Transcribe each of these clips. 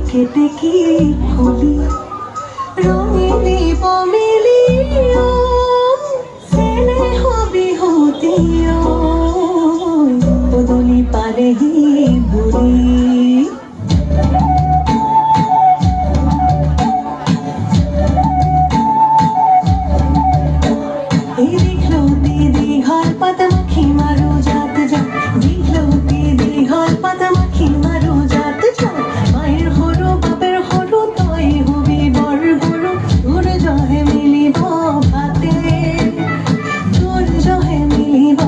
কেটে কি খুলি রঙিনী পমিলিও স্নেহ বিহুতিও বদলি পারেহি বুড়ি দীঘল পাতামাখি মারো জাত যা দীঘল পাতামাখি মারো জাত যা মায়ের হরো বাপের হরো তই হবি বর হরো তোর জহে মিলিব ভাতে তোর জহে মিলিব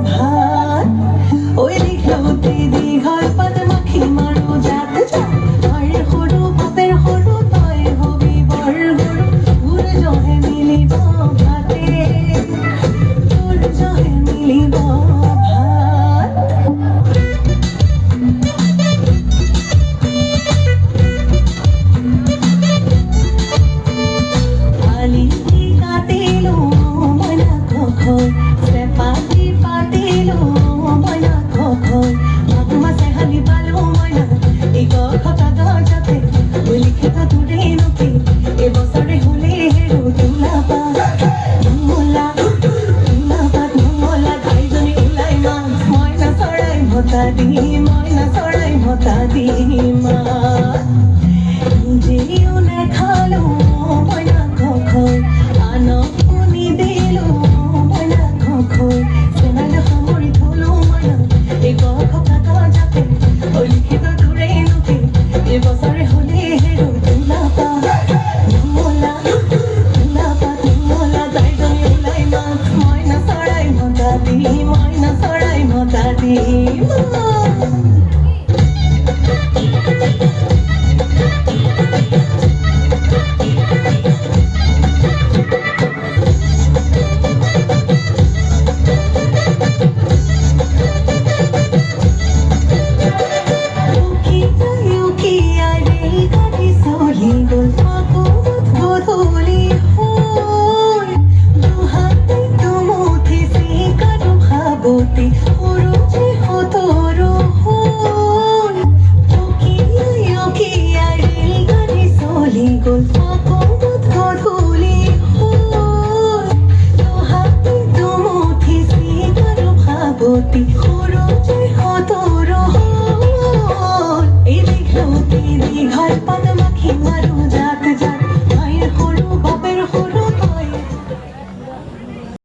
ভাত ওই দীঘল পাতামাখি মারো জাত যা মায়ের হরো বাপের হরো তই হবি বর হরো তোর জহে মিলিব ভাতে জহে মিলিব ভাত আলি কাটিলো মনা খখৈ চেপাতি পাতিলো মনা খখৈ মাছে হালি পালো মনা এই কথা গজাতে বলি খেত দূরে নকি এবছৰে হলে হেৰো তোলা পা ময়না চড়াই ভতা দি মা নিজেও নেখালো ময়না খখৈ আনক শুনি দিলো ময়না খখৈ চেনাইল সামৰি থলো ময়না এই কথা গজাতে লিখিত দূৰে নকি এবছৰে হলে হেৰো তোলা পা ধুমলা তাইজনী ওলাই মাছ ময়না চড়াই ভতা দি Gol